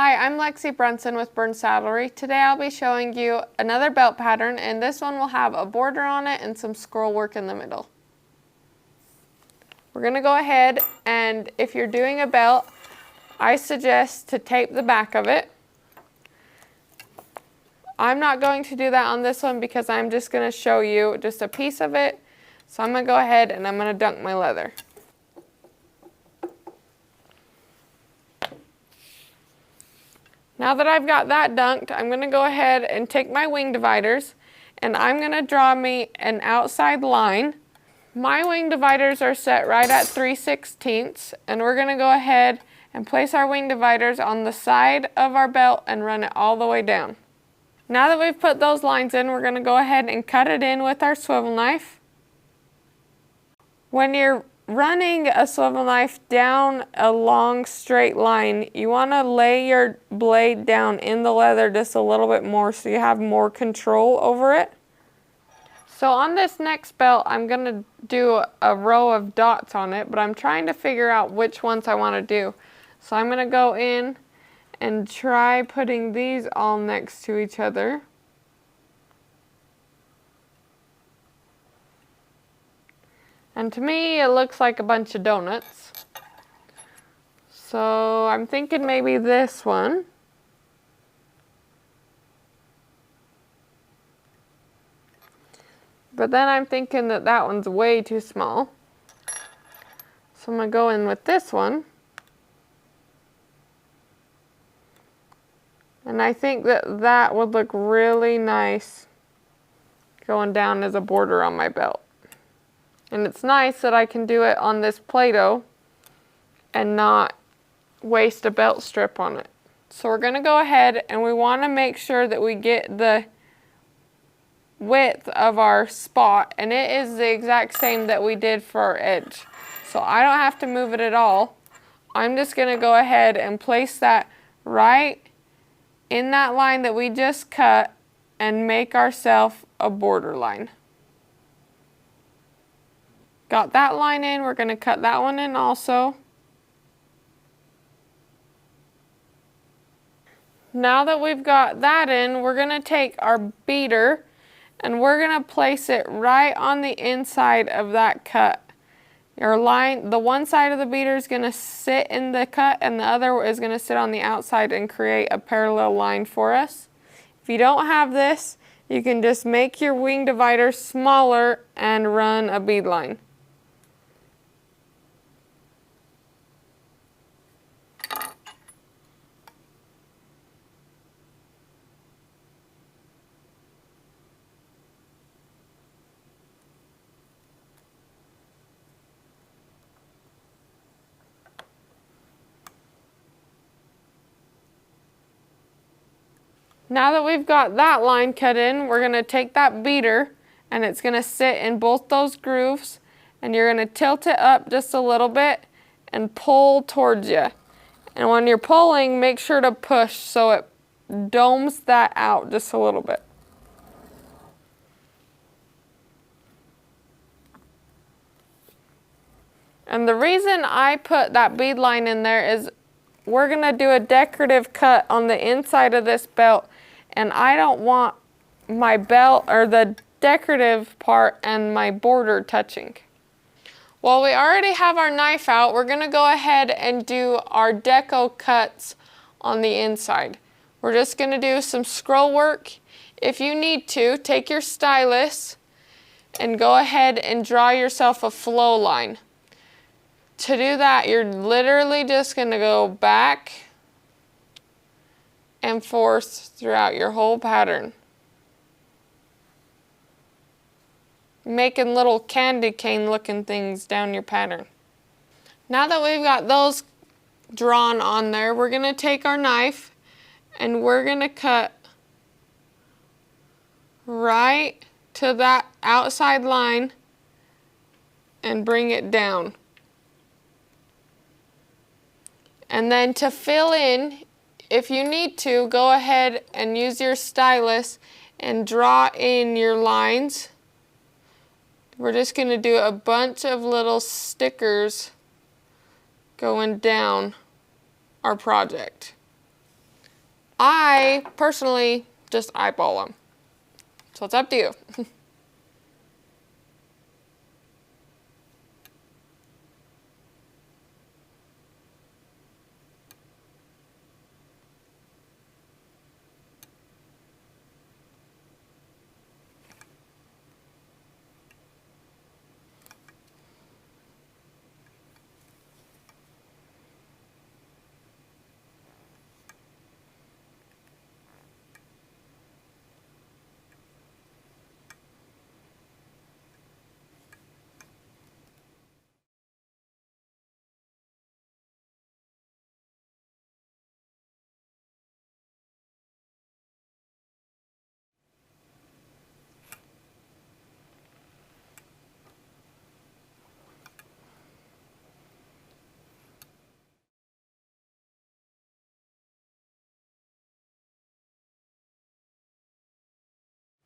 Hi, I'm Lexi Brunson with Burn Saddlery. Today I'll be showing you another belt pattern, and this one will have a border on it and some scroll work in the middle. We're going to go ahead, and if you're doing a belt, I suggest to tape the back of it. I'm not going to do that on this one because I'm just going to show you just a piece of it. So I'm going to go ahead and I'm going to dunk my leather. Now that I've got that dunked, I'm going to go ahead and take my wing dividers and I'm going to draw me an outside line. My wing dividers are set right at 3/16 and we're going to go ahead and place our wing dividers on the side of our belt and run it all the way down. Now that we've put those lines in, we're going to go ahead and cut it in with our swivel knife. When you're running a swivel knife down a long straight line, you want to lay your blade down in the leather just a little bit more so you have more control over it. So on this next belt, I'm going to do a row of dots on it, but I'm trying to figure out which ones I want to do. So I'm going to go in and try putting these all next to each other. And to me, it looks like a bunch of donuts. So I'm thinking maybe this one. But then I'm thinking that that one's way too small. So I'm going to go in with this one. And I think that that would look really nice going down as a border on my belt. And it's nice that I can do it on this Play-Doh and not waste a belt strip on it. So we're going to go ahead and we want to make sure that we get the width of our spot, and it is the exact same that we did for our edge. So I don't have to move it at all. I'm just going to go ahead and place that right in that line that we just cut and make ourselves a border line. Got that line in, we're going to cut that one in also. Now that we've got that in, we're going to take our beader and we're going to place it right on the inside of that cut. Your line, the one side of the beader is going to sit in the cut and the other is going to sit on the outside and create a parallel line for us. If you don't have this, you can just make your wing divider smaller and run a bead line. Now that we've got that line cut in, we're going to take that beader and it's going to sit in both those grooves and you're going to tilt it up just a little bit and pull towards you. And when you're pulling, make sure to push so it domes that out just a little bit. And the reason I put that bead line in there is we're going to do a decorative cut on the inside of this belt, and I don't want my belt or the decorative part and my border touching. Well, we already have our knife out. We're going to go ahead and do our deco cuts on the inside. We're just going to do some scroll work. If you need to, take your stylus and go ahead and draw yourself a flow line. To do that, you're literally just going to go back and forth throughout your whole pattern, making little candy cane looking things down your pattern. Now that we've got those drawn on there, we're going to take our knife and we're going to cut right to that outside line and bring it down. And then to fill in, if you need to, go ahead and use your stylus and draw in your lines. We're just going to do a bunch of little stickers going down our project. I personally just eyeball them. So it's up to you.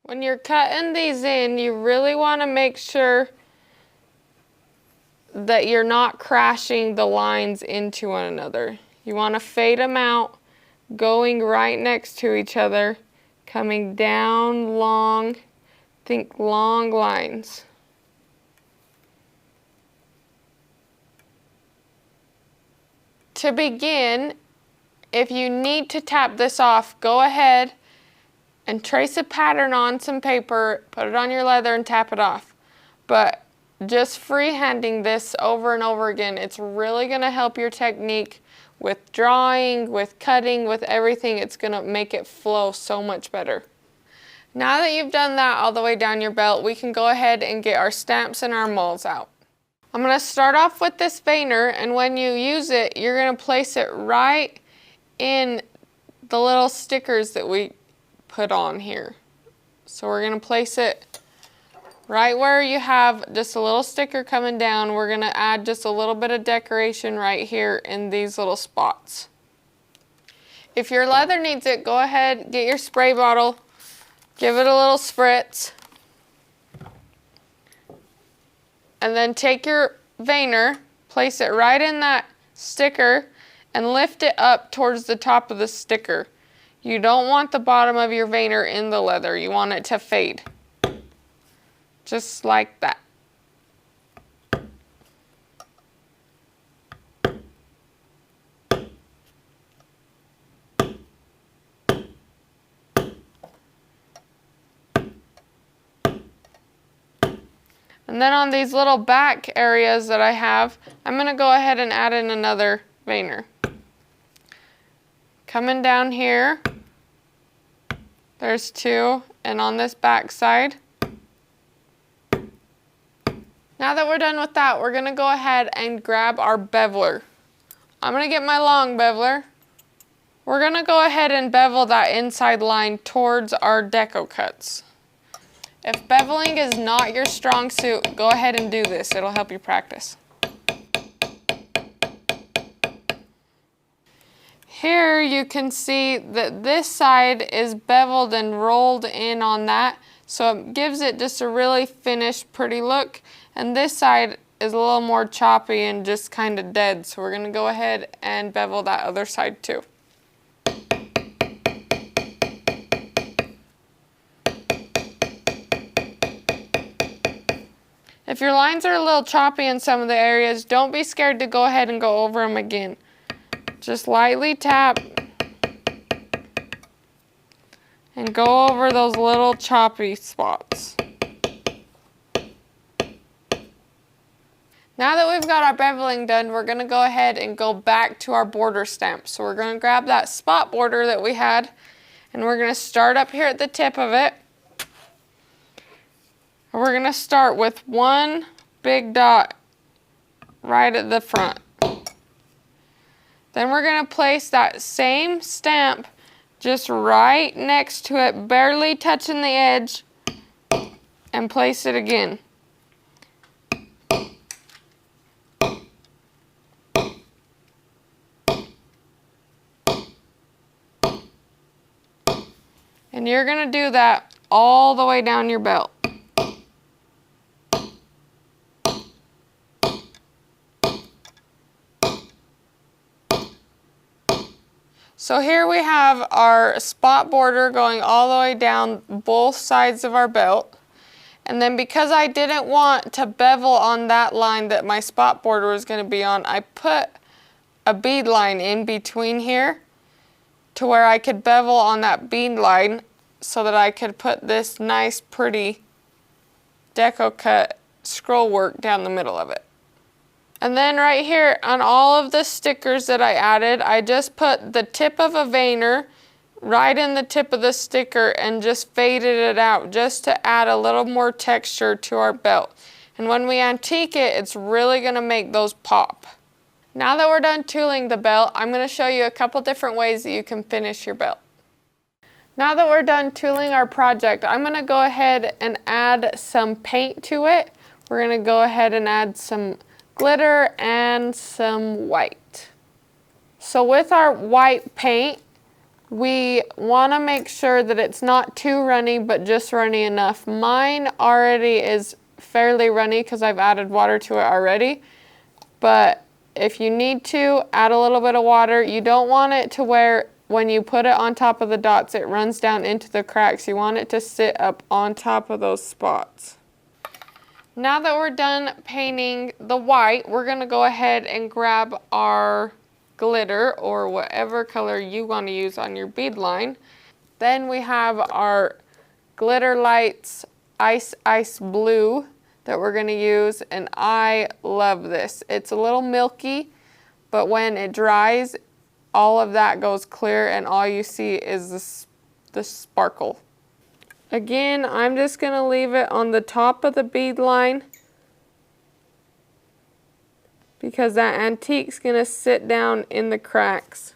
When you're cutting these in, you really want to make sure that you're not crashing the lines into one another. You want to fade them out, going right next to each other, coming down long, think long lines. To begin, if you need to tap this off, go ahead and trace a pattern on some paper, put it on your leather and tap it off. But just freehanding this over and over again, it's really gonna help your technique with drawing, with cutting, with everything. It's gonna make it flow so much better. Now that you've done that all the way down your belt, we can go ahead and get our stamps and our molds out. I'm gonna start off with this veiner, and when you use it, you're gonna place it right in the little stickers that we put on here. So we're gonna place it right where you have just a little sticker coming down. We're gonna add just a little bit of decoration right here in these little spots. If your leather needs it, go ahead, get your spray bottle, give it a little spritz, and then take your veiner, place it right in that sticker, and lift it up towards the top of the sticker. You don't want the bottom of your veiner in the leather. You want it to fade. Just like that. And then on these little back areas that I have, I'm going to go ahead and add in another veiner. Coming down here, there's two, and on this back side. Now that we're done with that, we're going to go ahead and grab our beveler. I'm going to get my long beveler. We're going to go ahead and bevel that inside line towards our deco cuts. If beveling is not your strong suit, go ahead and do this. It'll help you practice. Here you can see that this side is beveled and rolled in on that, so it gives it just a really finished, pretty look. And this side is a little more choppy and just kind of dead, so we're going to go ahead and bevel that other side too. If your lines are a little choppy in some of the areas, don't be scared to go ahead and go over them again. Just lightly tap and go over those little choppy spots. Now that we've got our beveling done, we're going to go ahead and go back to our border stamp. So we're going to grab that spot border that we had, and we're going to start up here at the tip of it. We're going to start with one big dot right at the front. Then we're going to place that same stamp just right next to it, barely touching the edge, and place it again. And you're going to do that all the way down your belt. So here we have our spot border going all the way down both sides of our belt. And then because I didn't want to bevel on that line that my spot border was going to be on, I put a bead line in between here to where I could bevel on that bead line so that I could put this nice pretty deco cut scroll work down the middle of it. And then right here on all of the stickers that I added, I just put the tip of a veiner right in the tip of the sticker and just faded it out just to add a little more texture to our belt. And when we antique it, it's really going to make those pop. Now that we're done tooling the belt, I'm going to show you a couple different ways that you can finish your belt. Now that we're done tooling our project, I'm going to go ahead and add some paint to it. We're going to go ahead and add some glitter and some white. So with our white paint, we want to make sure that it's not too runny, but just runny enough. Mine already is fairly runny because I've added water to it already, but if you need to, add a little bit of water. You don't want it to where when you put it on top of the dots, it runs down into the cracks. You want it to sit up on top of those spots. Now that we're done painting the white, we're going to go ahead and grab our glitter or whatever color you want to use on your bead line. Then we have our Glitter Lights Ice Blue that we're going to use, and I love this. It's a little milky, but when it dries, all of that goes clear and all you see is the sparkle. Again, I'm just going to leave it on the top of the bead line because that antique's going to sit down in the cracks.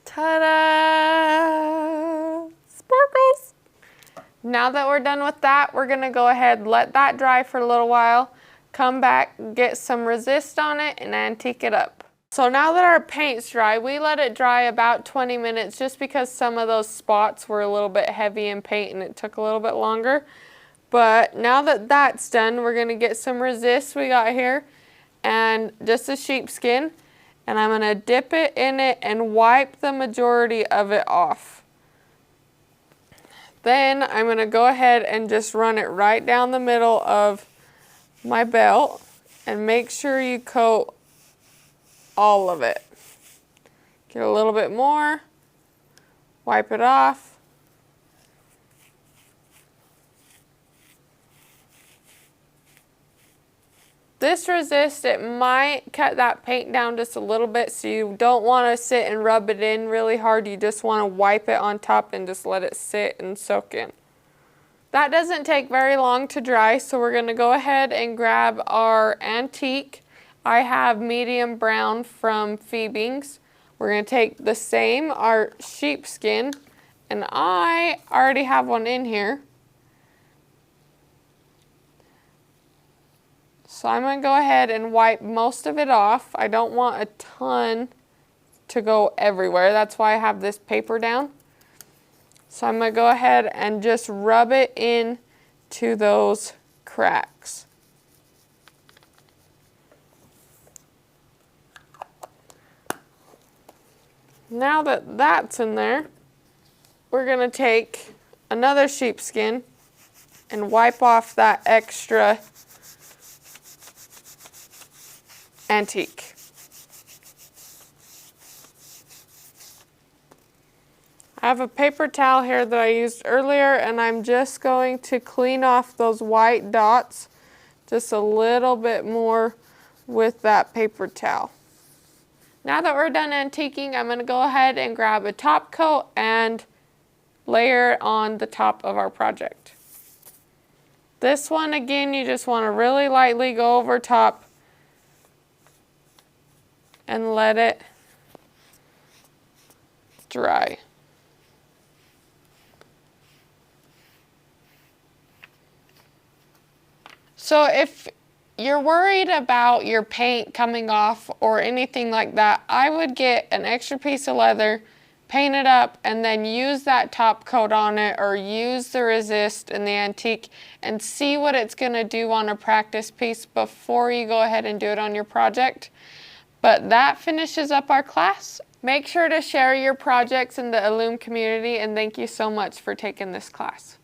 Ta-da! Sparkles! Now that we're done with that, we're going to go ahead, let that dry for a little while, come back, get some resist on it, and antique it up. So now that our paint's dry, we let it dry about 20 minutes just because some of those spots were a little bit heavy in paint and it took a little bit longer. But now that that's done, we're going to get some resist we got here and just a sheepskin. And I'm going to dip it in it and wipe the majority of it off. Then I'm going to go ahead and just run it right down the middle of my belt and make sure you coat all of it. Get a little bit more, wipe it off. This resist, it might cut that paint down just a little bit, so you don't want to sit and rub it in really hard. You just want to wipe it on top and just let it sit and soak in. That doesn't take very long to dry, so we're going to go ahead and grab our antique. I have medium brown from Phoebe's. We're going to take the same, our sheepskin, and I already have one in here. So I'm going to go ahead and wipe most of it off. I don't want a ton to go everywhere. That's why I have this paper down. So I'm going to go ahead and just rub it in to those cracks. Now that that's in there, we're going to take another sheepskin and wipe off that extra antique. I have a paper towel here that I used earlier, and I'm just going to clean off those white dots just a little bit more with that paper towel. Now that we're done antiquing, I'm going to go ahead and grab a top coat and layer it on the top of our project. This one, again, you just want to really lightly go over top and let it dry. So if you're worried about your paint coming off or anything like that, I would get an extra piece of leather, paint it up, and then use that top coat on it, or use the resist and the antique, and see what it's going to do on a practice piece before you go ahead and do it on your project. But that finishes up our class. Make sure to share your projects in the Illume community, and thank you so much for taking this class.